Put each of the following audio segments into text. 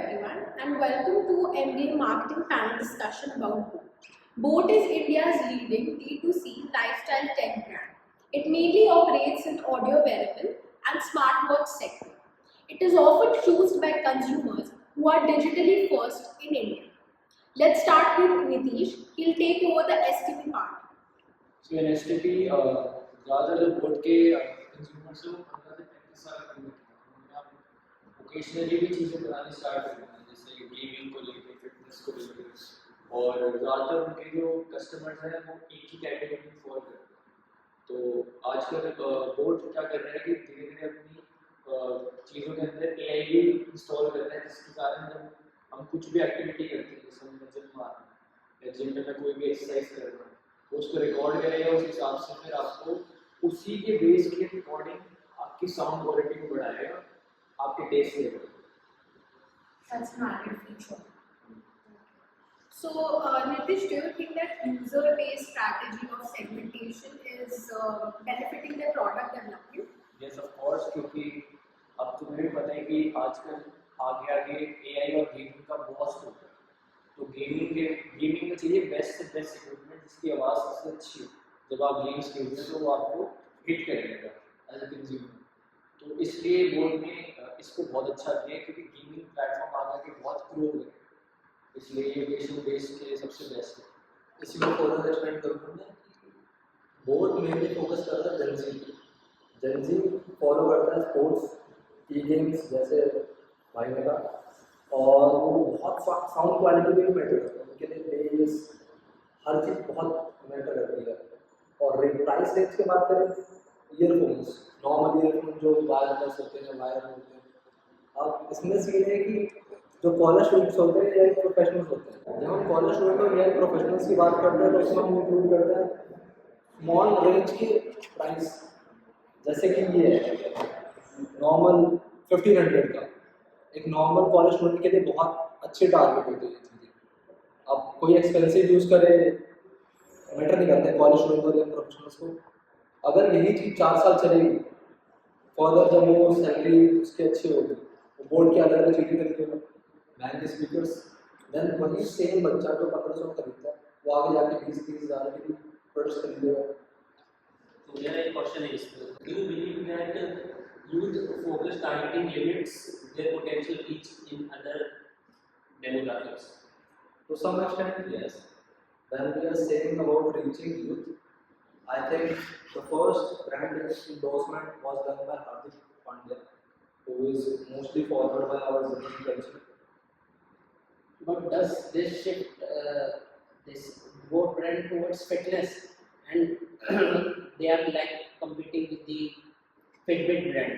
everyone, and welcome to MBA Marketing Panel discussion about Boat. Boat is India's leading D2C lifestyle tech brand. It mainly operates in audio wearable and smartwatch sector. It is often chosen by consumers who are digitally first in India. Let's start with Nitish. He'll take over the STP part. So in STP, ज़्यादातर boat के consumer से 15 से 35 साल के होते हैं। उन्होंने अब ओकेशनली भी चीज़ें बनानी स्टार्ट कर दी हैं, जैसे गेमिंग को लेके, फिटनेस को लेके, और ज़्यादातर उनके जो कस्टमर्स हैं वो एक ही कैटेगरी में फॉल करते हैं। तो आजकल बोट क्या कर रहे हैं कि धीरे-धीरे अपनी चीज़ों के अंदर AI भी इंस्टॉल कर रहे हैं, जिसके कारण जब हम कुछ भी एक्टिविटी करते हैं, जैसे हम जिम मारना या जिम में कोई भी एक्सरसाइज कर रहा है, वो उसको रिकॉर्ड करेगा, उस हिसाब से फिर आपको उसी के बेस के अकॉर्डिंग आपकी साउंड क्वालिटी को बढ़ाएगा, आपके test level. That's an added feature. So, Nitish, do you think that user-based strategy of segmentation is benefiting the product development? Yes, of course, क्योंकि अब तुम्हें भी पता है कि आजकल आगे AI और गेमिंग का बहुत स्कोप है। तो गेमिंग में चाहिए बेस्ट से बेस्ट इक्विपमेंट जिसकी आवाज़ सबसे अच्छी हो। जब आप गेम्स खेलते हैं तो वो आपको हिट करेगा एज ए कंज्यूमर। तो इसलिए बोर्ड ने इसको बहुत अच्छा किया क्योंकि गेमिंग प्लेटफॉर्म आगे के बहुत ग्रो हो गए, इसलिए ये लोकेशन बेस्ड के सबसे बेस्ट है। इसी में फर्दर एक्सपेंड करूँगा कि बोर्ड मेनली फोकस करता है जेंजी फॉलो करता है स्पोर्ट्स ई गेम्स जैसे भाई ने कहा, और वो बहुत साउंड क्वालिटी में मैटर करता है, उनके लिए बेस हर चीज़ बहुत मैटर करती है। और प्राइस रेंज की बात करें, ईयरफोन्स नॉर्मल ईयरफोन जो वायरलेस होते हैं वायर होते हैं, अब इसमें सीन है कि जो कॉलेज स्टूडेंट्स होते हैं या प्रोफेशनल्स होते हैं, जब हम कॉलेज स्टूडेंट और या प्रोफेशनल्स की बात करते हैं तो उसमें हम इंक्लूड करते हैं स्मॉल रेंज की प्राइस, जैसे कि ये है नॉर्मल 1500 का, एक नॉर्मल कॉलेज स्टूडेंट के लिए बहुत अच्छे टारगेट होते हैं ये चीज़ें। अब कोई एक्सपेंसिव यूज़ करे मैटर नहीं करता है कॉलेज स्टूडेंट और या प्रोफेशनल्स को, अगर यही चीज़ 4 साल चलेगी फर्दर जब वो सैलरी उसकी अच्छी होगी, बोर्ड की अलग अलग चीज़ें खरीदेगा, महंगे स्पीकर्स, देन वही सेम बच्चा जो 1500 खरीदता है वो आगे जाके 20-30 हज़ार के प्रोडक्ट्स खरीदेगा। So मेरा एक क्वेश्चन है इसमें, do you believe that youth focused targeting limits their potential reach in other demographics? To some extent, yes. When we are saying about reaching youth, I think the first brand endorsement was done by Hardik Pandya, who is mostly followed by our Zen culture. But does this shift this boat brand towards fitness, and they are like competing with the Fitbit brand,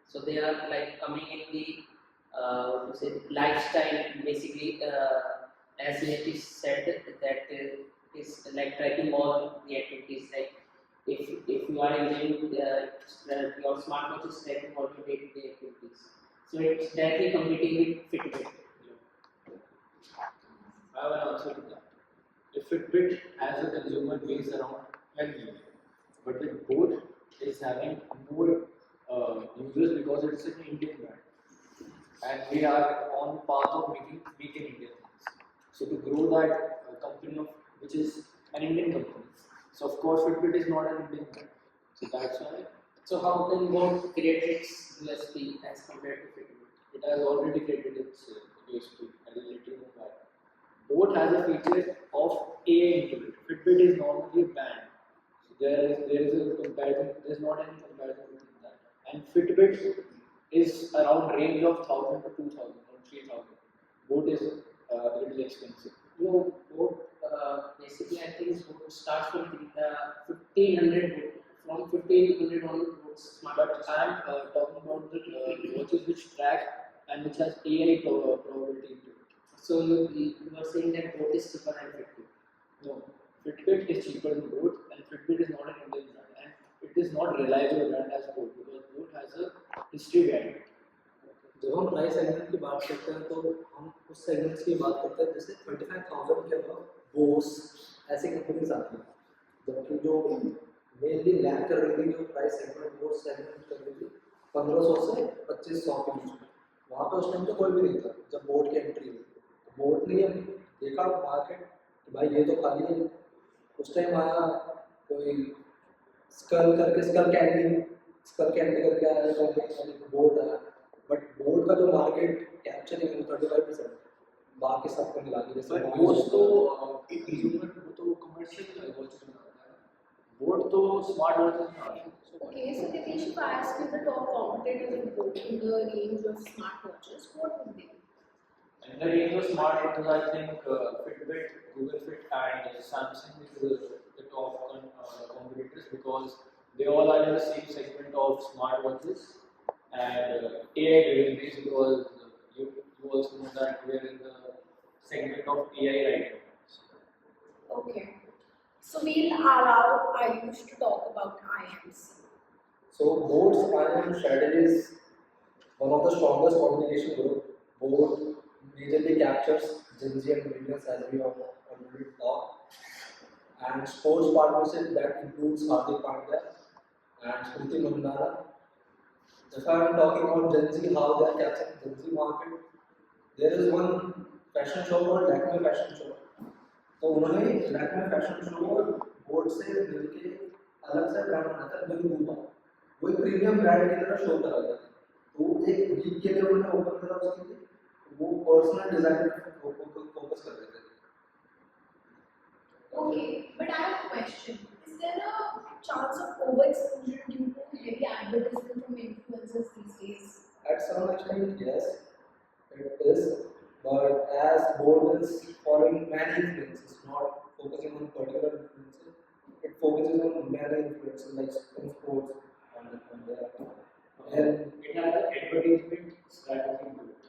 so they are like coming in the what to say lifestyle basically, as Nitish said that is like tracking all the activities, like if you are in gym, your smartwatch is tracking all your day-to-day activities, so it's directly competing with Fitbit. I have an answer to that. If Fitbit has a consumer base around 12 million, but the boat is having more users because it's an Indian brand, and we are on path of making Indian things. So to grow that company which is an Indian company, so of course Fitbit is not an Indian brand. So that's why. So how can boat create its USP as compared to Fitbit? It has already created its USP. I will let you know that. Boat has a feature of AI integrated. Fitbit is normally a band. So there is a comparison. There is not any comparison between that. And Fitbit is around range of 1,000 to 2,000 or 3,000. Boat is a little expensive. No, boat basically I think boat starts from 1,500 from 1,500 on boats. But I am talking about the watches which track and which has AI probability into it. So you are saying that boat is cheaper than Fitbit? No, Fitbit is cheaper than Boat, and Fitbit is not an Indian brand, and it is not reliable brand as Boat because Boat has a history behind it. जब हम price segment की बात करते हैं तो हम उस segments की बात करते हैं जैसे 25,000 के अबव बोस ऐसी कंपनीज आती हैं, जबकि जो मेनली लैक कर रही थी जो प्राइस सेगमेंट बोस सेगमेंट कर रही थी 1500 से 2500 के बीच में, वहाँ पे उस टाइम तो कोई भी नहीं था जब बोट की एंट्री हुई। तो बोट ने देखा मार्केट कि भाई ये तो खाली है। उस टाइम आया कोई स्कल कैंडी करके आया कंपनी, बोट आया। बट बोट का जो मार्केट कैप्चर है वो 35%, बाकी सबको मिला के जैसे बट बोट तो एक कंज्यूमर वो तो कमर्शियल वॉच बनाता है, बोट तो स्मार्ट वॉच बनाता है। Okay, so Nitish, if I ask you the top competitors of both in the range of smartwatches, what would they be? In the range of smartwatches, I think Fitbit, Google Fit, and Samsung is the top competitors because they all are in the same segment of smartwatches and AI driven base because you also know that we are in the segment of AI right now. Okay, so we'll allow Ayush to talk about IMC. So boat's IM strategy is one of the strongest communication group. Boat majorly captures Gen Z and millennials as we have already talked, and sports partnership that includes Hardik Pandya and Smriti Mandhana. If I am talking about Gen Z, how they are capturing Gen Z market, there is one fashion show called Lakme Fashion Show. तो उन्होंने Lakme fashion show board से मिलके अलग से brand बनाया था big boba. वो एक प्रीमियम ब्रांड की तरह शो करा गया था। तो एक वीक के लिए उन्होंने ओपन करा उसके लिए, वो पर्सनल डिजाइन पे फोकस कर रहे थे। Okay, but I have a question. Is there a chance of overexposure due to heavy advertisement from influencers these days? At some extent, yes, it is. But as board is following many influences, not focusing on particular influences, it focuses on many influences like in sports and there. And It has an advertisement strategy to it.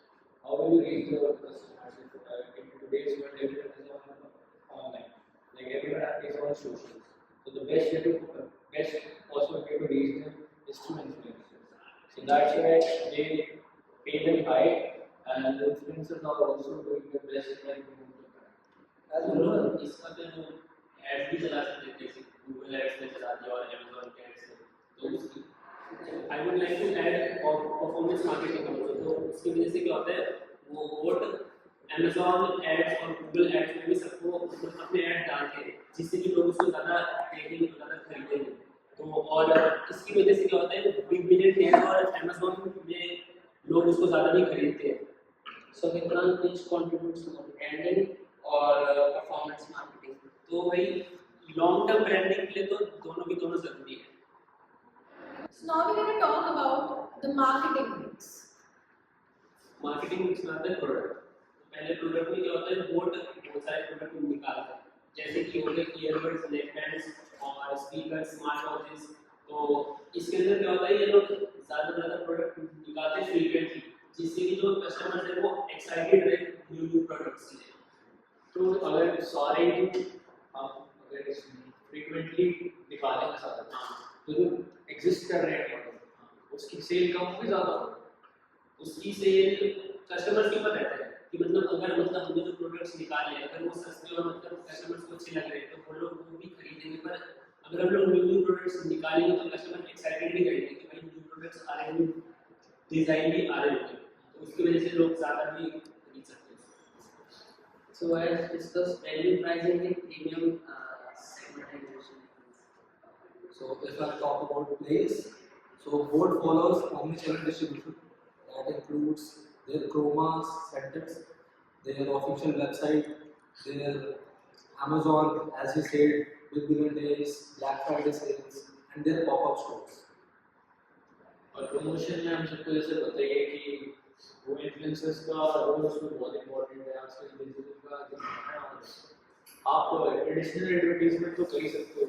How will you reach the customers in today's world? Everyone is online, like everyone is on social. So the best possible way to reach them is through influencers. So that's why they pay them high, and the influencers are also doing the best they can do. as you know, इसका फिर add भी चला सकते हैं, जैसे Google ads में चला दिया और अमेज़न के एड्स में, तो उसकी I would like to add performance marketing also. तो उसकी वजह से क्या होता है, वो वोट अमेज़न एड्स और गूगल एड्स में भी सबको अपने ऐड डालते हैं, जिससे कि लोग उसको ज़्यादा देखेंगे, ज़्यादा खरीदेंगे। तो और इसकी वजह से क्या होता है, बिग बिलियन डेज और अमेज़न में लोग उसको ज़्यादा नहीं खरीदते हैं। So Vikrant, which contributes more, branding or performance marketing? तो भाई लॉन्ग टर्म ब्रांडिंग के लिए तो दोनों की दोनों जरूरी है। So now we're going to talk about the marketing mix. Marketing mix में आता है प्रोडक्ट। पहले प्रोडक्ट में क्या होता है, बहुत सारे प्रोडक्ट निकालते हैं, जैसे कि हो गए ईयरबड्स, नेकबैंड्स और स्पीकर, स्मार्ट वॉचेस। तो इसके अंदर क्या होता है, ये लोग ज़्यादा से ज़्यादा प्रोडक्ट निकालते हैं फ्रीक्वेंटली, जिससे कि जो कस्टमर्स है वो एक्साइटेड रहे न्यू प्रोडक्ट्स के लिए। तो अगर सारे हम अगर फ्रीक्वेंटली निकालेंगे सारा, तो जो एग्जिस्ट कर रहे हैं उसकी सेल कम होगी ज़्यादा होगी। उसकी सेल कस्टमर के ऊपर रहता है कि मतलब अगर मतलब हमने जो प्रोडक्ट्स निकाले अगर वो सस्ते और मतलब कस्टमर्स को अच्छे लग रहे हैं तो वो लोग वो भी खरीदेंगे। पर अगर हम लोग न्यू प्रोडक्ट्स निकालेंगे तो कस्टमर एक्साइटेड भी रहेंगे कि भाई न्यू प्रोडक्ट्स आ रहे हैं, डिज़ाइन भी आ रहे होंगे, तो उसकी वजह से लोग ज़्यादा भी खरीद सकते हैं। So as discussed, value pricing in premium segmentation. so if I talk about place, so board follows omnichannel distribution that includes their chromas centers, their official website, their Amazon, as you said, Big Billion Days, Black Friday sales, and their pop-up stores. और promotion में हम सबको जैसे बताइए कि वो influencers का role उसमें बहुत इंपॉर्टेंट है आजकल डिजिटल का जमाना है। और आप ट्रेडिशनल एडवर्टीजमेंट तो कर ही सकते हो,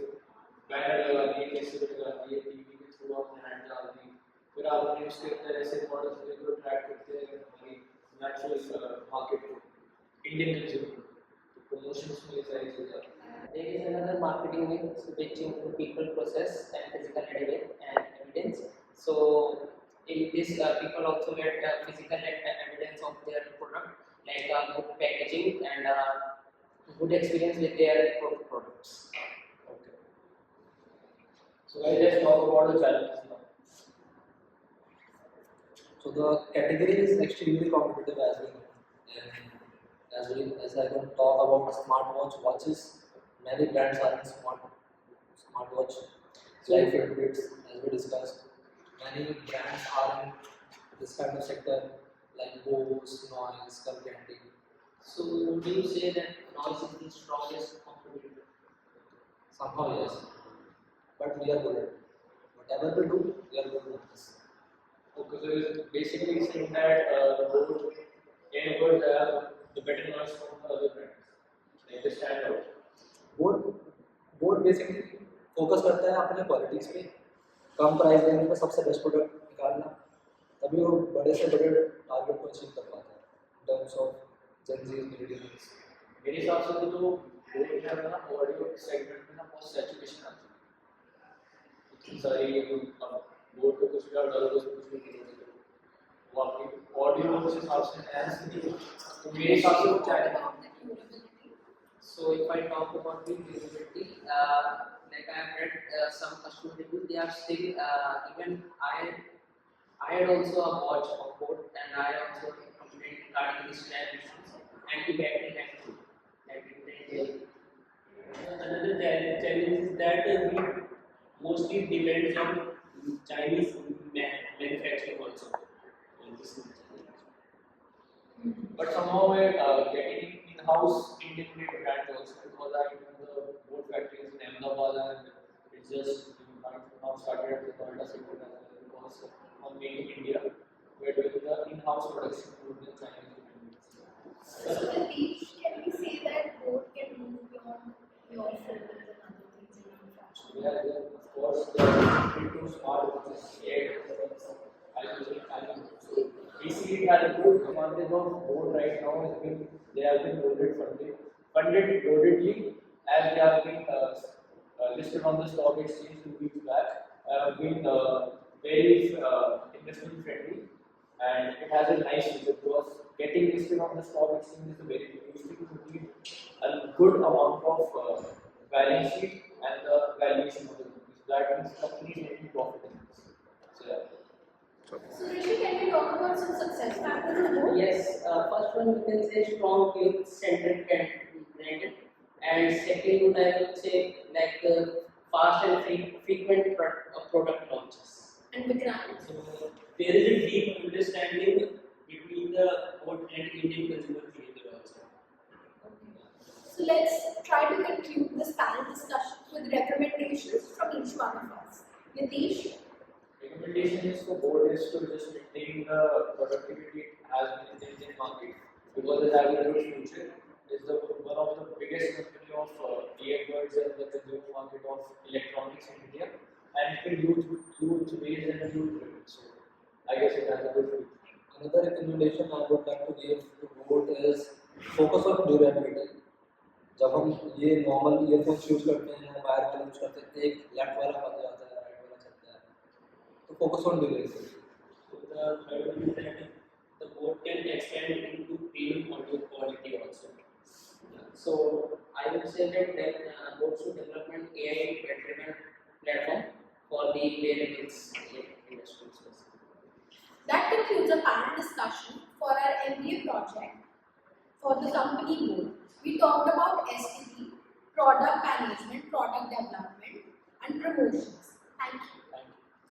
बैनर लगा दिए, कैसे लगा दिए, टीवी के थ्रू आपने ऐड डाल दी, फिर आप न्यूज़ के अंदर ऐसे मॉडल्स को ट्रैक करते हैं हमारी नेचुरल मार्केट को, इंडियन कंज्यूमर को, तो प्रमोशंस में ये सारी चीज़ें। There is another marketing mix which include people, process, and physical evidence. So in this, people also get physical evidence of their product, like good packaging and good experience with their products. Okay. So guys, let's talk about the challenges now. So the category is extremely competitive as we know. And as I can talk about smartwatch watches, many brands are in smartwatch like Fitbits, as we discussed. Many brands are in this kind of sector like Bose, Noise, Calcandy. So would you say that noise is the strongest competitor? Somehow yes, but we are good at it. Whatever we do, we are good at this. Okay, so it's basically saying that both earbuds have the better noise from the other brands. Like they stand out. Board board basically focus करता है अपने qualities पे, कम price range में सबसे best product निकालना, तभी वो बड़े से बड़े टारगेट को अचीव कर पाता है in terms of Gen Zs millennials. मेरे हिसाब से तो बोर्ड क्या है ना ऑडियो सेगमेंट में ना बहुत सैचुरेशन आती है. इतनी सारी बोर्ड को कुछ भी डालो तो कुछ भी करो वो आपकी ऑडियो के हिसाब से एनहांस नहीं होती. तो मेरे हिसाब से वो क्या है. So if I talk about the durability, like I have read some customer reviews, they are still even I had also a watch on board, and I also complained regarding the snap issues and the battery life too. Another challenge is that we mostly depends on Chinese manufacturing also. But somehow getting in-house Indian made brands also, because I know the board factories in Ahmedabad and it's just now started at the Noida sector because of Made in India, we are doing the in-house production more than Chinese. So Nitish, can we say that both can move beyond your phones and other things in manufacturing? Yeah, of course, the into smart watches, basically, it has a good advantage of board right now. They have been funded loadedly, as they have been listed on the stock exchange 2 weeks back. Been very investment friendly, and it has a nice future because getting listed on the stock exchange is a very big thing. You need a good amount of balance sheet and the valuation of the company. So that means companies making profit in this. So yeah. So Rishi, can we talk about some success factors in both? Yes, first one we can say strong youth-centric brand, and second one I would say like fast and frequent product launches. And Vikrant? So there is a deep understanding between the board and Indian consumer behavior also. So let's try to conclude this panel discussion with recommendations from each one of us. Nitish? Recommendation is for board is to just maintain the productivity it has in the Indian market because it has a good future. It's one of the biggest company of earbuds and the consumer market of electronics in India, and it will youth based and youth driven. So I guess it has a good future. Another recommendation I would like to give to board is focus on durability. जब हम ये normal earphones use करते हैं या wire वाला use करते हैं, एक लेफ्ट वाला बंद जाता है, राइट वाला चलता है, तो focus on durability. So the third one is that the board can expand into premium audio quality also. So I would say that board should develop an AI-driven platform for the wearables industry. That concludes our panel discussion for our MBA project for the company board. We talked about STP, product management, product development, and promotions.